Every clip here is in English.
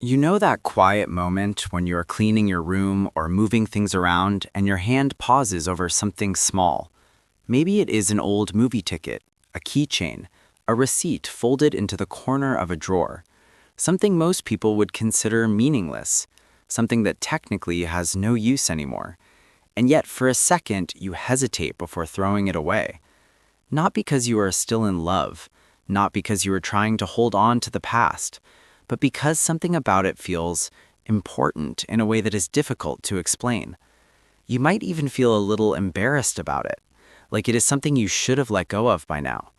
You know that quiet moment when you're cleaning your room or moving things around and your hand pauses over something small? Maybe it is an old movie ticket, a keychain, a receipt folded into the corner of a drawer. Something most people would consider meaningless, something that technically has no use anymore. And yet for a second you hesitate before throwing it away. Not because you are still in love, not because you are trying to hold on to the past, but because something about it feels important in a way that is difficult to explain. You might even feel a little embarrassed about it, like it is something you should have let go of by now.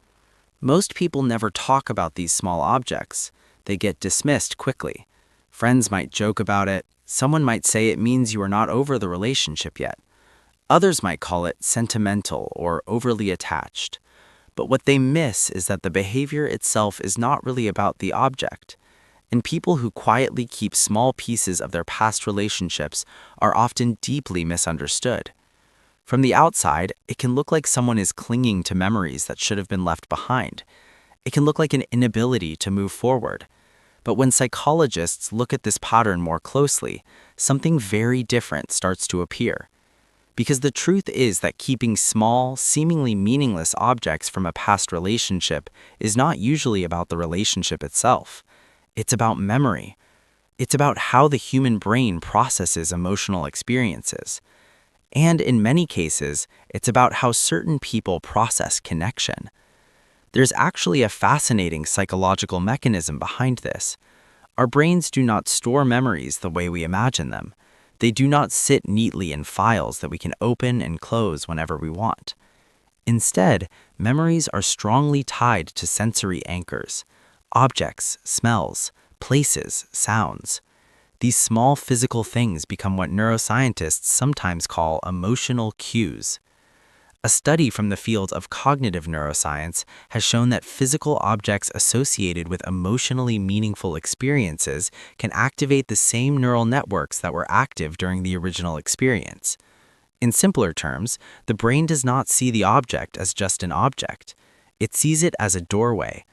Most people never talk about these small objects. They get dismissed quickly. Friends might joke about it. Someone might say it means you are not over the relationship yet. Others might call it sentimental or overly attached. But what they miss is that the behavior itself is not really about the object. And people who quietly keep small pieces of their past relationships are often deeply misunderstood. From the outside, it can look like someone is clinging to memories that should have been left behind. It can look like an inability to move forward. But when psychologists look at this pattern more closely, something very different starts to appear. Because the truth is that keeping small, seemingly meaningless objects from a past relationship is not usually about the relationship itself. It's about memory. It's about how the human brain processes emotional experiences. And in many cases, it's about how certain people process connection. There's actually a fascinating psychological mechanism behind this. Our brains do not store memories the way we imagine them. They do not sit neatly in files that we can open and close whenever we want. Instead, memories are strongly tied to sensory anchors. Objects, smells, places, sounds. These small physical things become what neuroscientists sometimes call emotional cues. A study from the field of cognitive neuroscience has shown that physical objects associated with emotionally meaningful experiences can activate the same neural networks that were active during the original experience. In simpler terms, the brain does not see the object as just an object. It sees it as a doorway,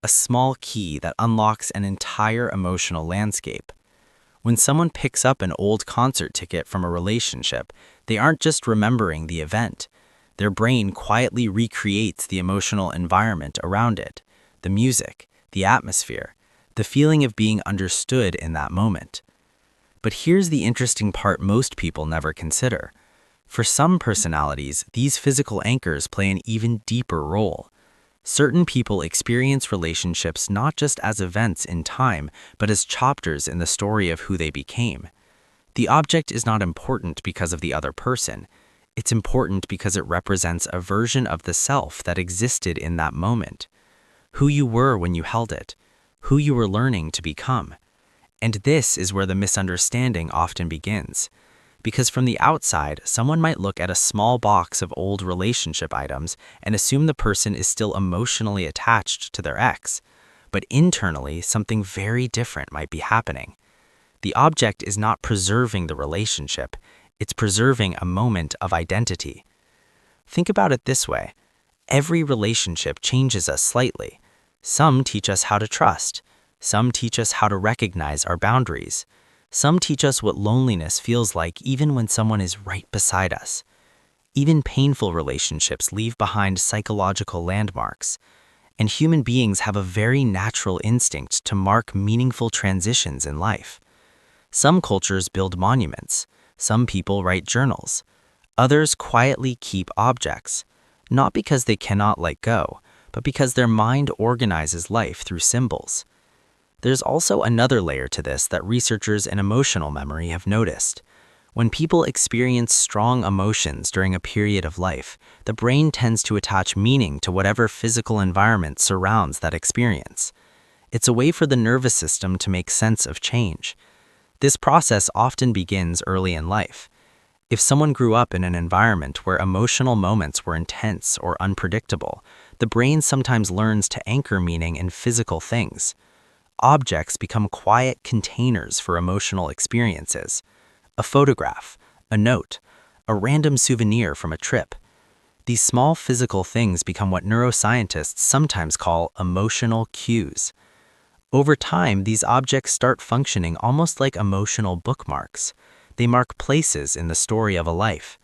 a small key that unlocks an entire emotional landscape. When someone picks up an old concert ticket from a relationship, they aren't just remembering the event. Their brain quietly recreates the emotional environment around it, the music, the atmosphere, the feeling of being understood in that moment. But here's the interesting part most people never consider. For some personalities, these physical anchors play an even deeper role. Certain people experience relationships not just as events in time, but as chapters in the story of who they became. The object is not important because of the other person. It's important because it represents a version of the self that existed in that moment. Who you were when you held it, who you were learning to become. And this is where the misunderstanding often begins. Because from the outside, someone might look at a small box of old relationship items and assume the person is still emotionally attached to their ex. But internally, something very different might be happening. The object is not preserving the relationship, it's preserving a moment of identity. Think about it this way. Every relationship changes us slightly. Some teach us how to trust. Some teach us how to recognize our boundaries. Some teach us what loneliness feels like even when someone is right beside us. Even painful relationships leave behind psychological landmarks, and human beings have a very natural instinct to mark meaningful transitions in life. Some cultures build monuments, some people write journals, others quietly keep objects, not because they cannot let go, but because their mind organizes life through symbols. There's also another layer to this that researchers in emotional memory have noticed. When people experience strong emotions during a period of life, the brain tends to attach meaning to whatever physical environment surrounds that experience. It's a way for the nervous system to make sense of change. This process often begins early in life. If someone grew up in an environment where emotional moments were intense or unpredictable, the brain sometimes learns to anchor meaning in physical things. Objects become quiet containers for emotional experiences. A photograph, a note, a random souvenir from a trip. These small physical things become what neuroscientists sometimes call emotional cues. Over time, these objects start functioning almost like emotional bookmarks. They mark places in the story of a life.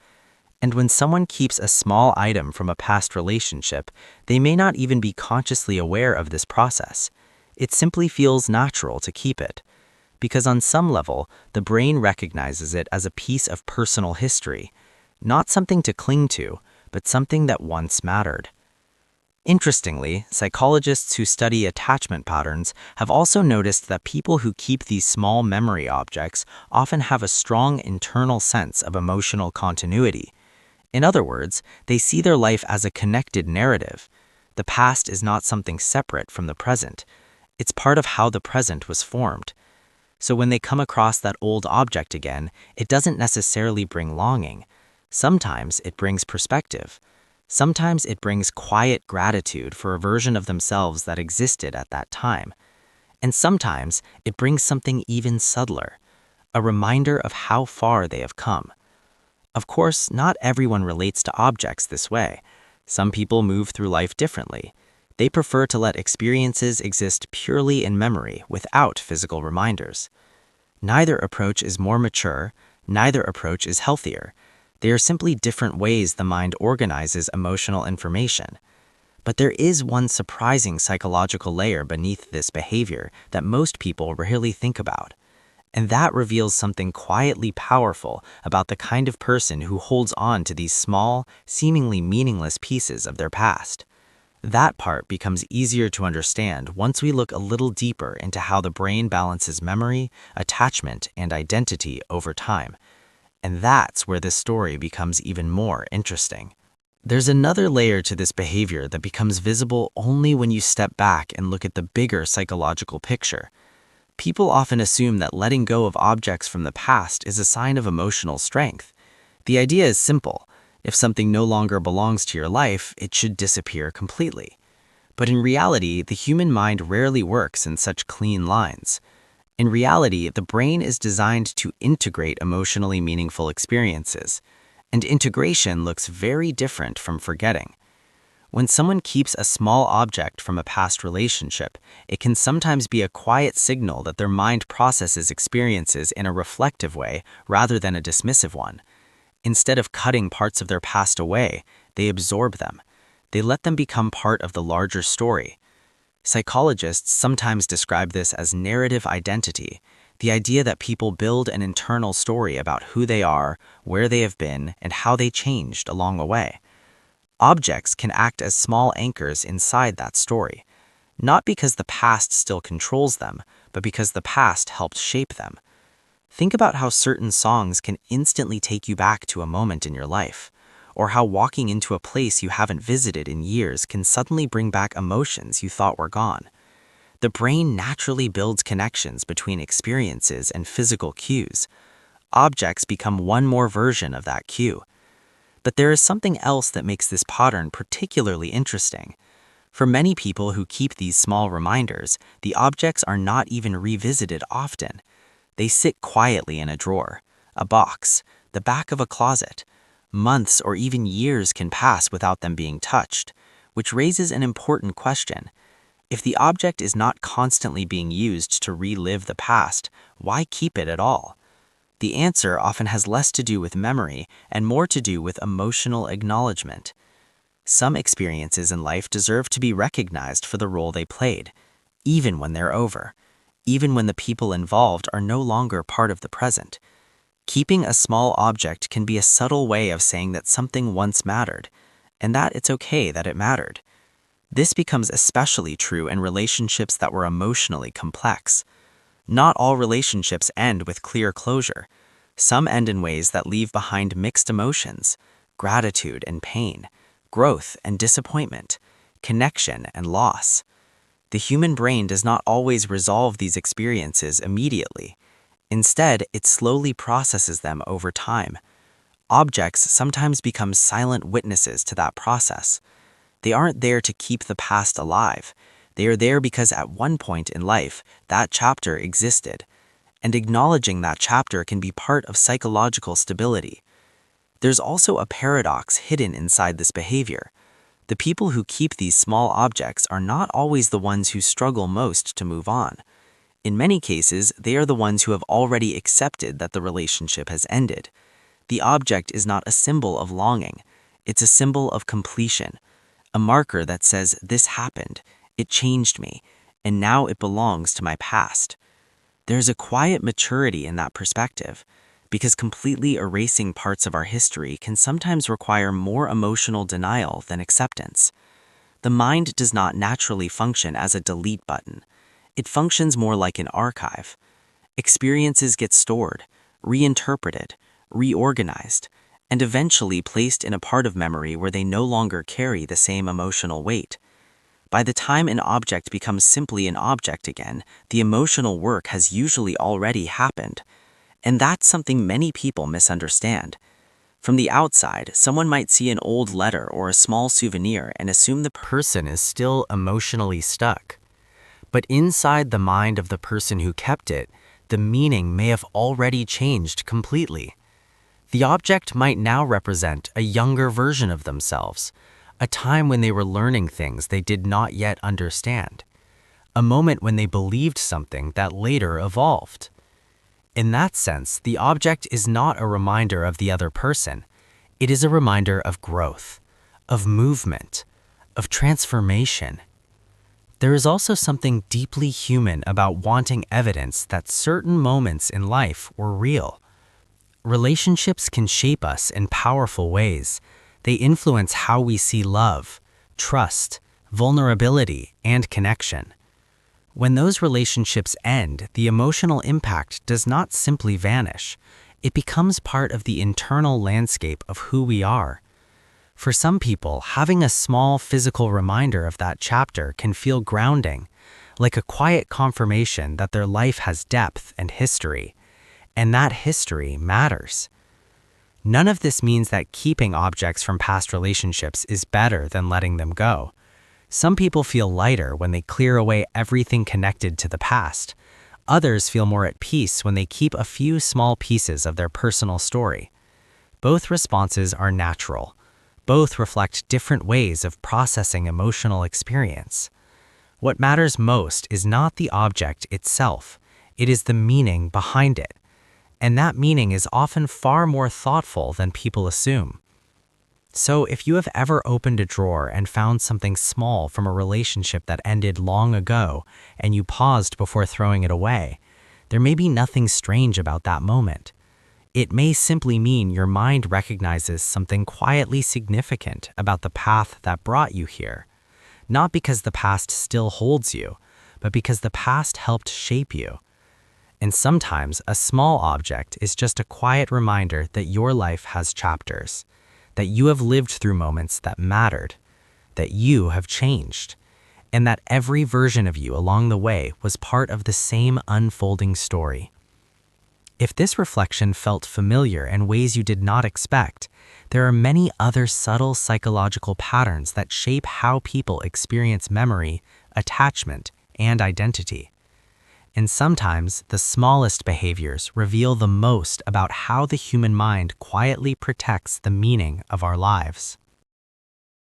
And when someone keeps a small item from a past relationship, they may not even be consciously aware of this process. It simply feels natural to keep it. Because on some level, the brain recognizes it as a piece of personal history, not something to cling to, but something that once mattered. Interestingly, psychologists who study attachment patterns have also noticed that people who keep these small memory objects often have a strong internal sense of emotional continuity. In other words, they see their life as a connected narrative. The past is not something separate from the present. It's part of how the present was formed. So when they come across that old object again, it doesn't necessarily bring longing. Sometimes it brings perspective. Sometimes it brings quiet gratitude for a version of themselves that existed at that time. And sometimes it brings something even subtler, a reminder of how far they have come. Of course, not everyone relates to objects this way. Some people move through life differently. They prefer to let experiences exist purely in memory without physical reminders. Neither approach is more mature, neither approach is healthier. They are simply different ways the mind organizes emotional information. But there is one surprising psychological layer beneath this behavior that most people rarely think about. And that reveals something quietly powerful about the kind of person who holds on to these small, seemingly meaningless pieces of their past. That part becomes easier to understand once we look a little deeper into how the brain balances memory, attachment, and identity over time. And that's where this story becomes even more interesting. There's another layer to this behavior that becomes visible only when you step back and look at the bigger psychological picture. People often assume that letting go of objects from the past is a sign of emotional strength. The idea is simple. If something no longer belongs to your life, it should disappear completely. But in reality, the human mind rarely works in such clean lines. In reality, the brain is designed to integrate emotionally meaningful experiences, and integration looks very different from forgetting. When someone keeps a small object from a past relationship, it can sometimes be a quiet signal that their mind processes experiences in a reflective way rather than a dismissive one. Instead of cutting parts of their past away, they absorb them. They let them become part of the larger story. Psychologists sometimes describe this as narrative identity, the idea that people build an internal story about who they are, where they have been, and how they changed along the way. Objects can act as small anchors inside that story, not because the past still controls them, but because the past helped shape them. Think about how certain songs can instantly take you back to a moment in your life, or how walking into a place you haven't visited in years can suddenly bring back emotions you thought were gone. The brain naturally builds connections between experiences and physical cues. Objects become one more version of that cue. But there is something else that makes this pattern particularly interesting. For many people who keep these small reminders, the objects are not even revisited often. They sit quietly in a drawer, a box, the back of a closet. Months or even years can pass without them being touched, which raises an important question. If the object is not constantly being used to relive the past, why keep it at all? The answer often has less to do with memory and more to do with emotional acknowledgement. Some experiences in life deserve to be recognized for the role they played, even when they're over, even when the people involved are no longer part of the present. Keeping a small object can be a subtle way of saying that something once mattered, and that it's okay that it mattered. This becomes especially true in relationships that were emotionally complex. Not all relationships end with clear closure. Some end in ways that leave behind mixed emotions, gratitude and pain, growth and disappointment, connection and loss. The human brain does not always resolve these experiences immediately. Instead, it slowly processes them over time. Objects sometimes become silent witnesses to that process. They aren't there to keep the past alive. They are there because at one point in life, that chapter existed. And acknowledging that chapter can be part of psychological stability. There's also a paradox hidden inside this behavior. The people who keep these small objects are not always the ones who struggle most to move on. In many cases, they are the ones who have already accepted that the relationship has ended. The object is not a symbol of longing, it's a symbol of completion, a marker that says, "This happened, it changed me, and now it belongs to my past." There's a quiet maturity in that perspective, because completely erasing parts of our history can sometimes require more emotional denial than acceptance. The mind does not naturally function as a delete button. It functions more like an archive. Experiences get stored, reinterpreted, reorganized, and eventually placed in a part of memory where they no longer carry the same emotional weight. By the time an object becomes simply an object again, the emotional work has usually already happened. And that's something many people misunderstand. From the outside, someone might see an old letter or a small souvenir and assume the person is still emotionally stuck. But inside the mind of the person who kept it, the meaning may have already changed completely. The object might now represent a younger version of themselves, a time when they were learning things they did not yet understand, a moment when they believed something that later evolved. In that sense, the object is not a reminder of the other person. It is a reminder of growth, of movement, of transformation. There is also something deeply human about wanting evidence that certain moments in life were real. Relationships can shape us in powerful ways. They influence how we see love, trust, vulnerability, and connection. When those relationships end, the emotional impact does not simply vanish. It becomes part of the internal landscape of who we are. For some people, having a small physical reminder of that chapter can feel grounding, like a quiet confirmation that their life has depth and history, and that history matters. None of this means that keeping objects from past relationships is better than letting them go. Some people feel lighter when they clear away everything connected to the past. Others feel more at peace when they keep a few small pieces of their personal story. Both responses are natural. Both reflect different ways of processing emotional experience. What matters most is not the object itself, it is the meaning behind it. And that meaning is often far more thoughtful than people assume. So if you have ever opened a drawer and found something small from a relationship that ended long ago and you paused before throwing it away, there may be nothing strange about that moment. It may simply mean your mind recognizes something quietly significant about the path that brought you here, not because the past still holds you, but because the past helped shape you. And sometimes a small object is just a quiet reminder that your life has chapters, that you have lived through moments that mattered, that you have changed, and that every version of you along the way was part of the same unfolding story. If this reflection felt familiar in ways you did not expect, there are many other subtle psychological patterns that shape how people experience memory, attachment, and identity. And sometimes the smallest behaviors reveal the most about how the human mind quietly protects the meaning of our lives.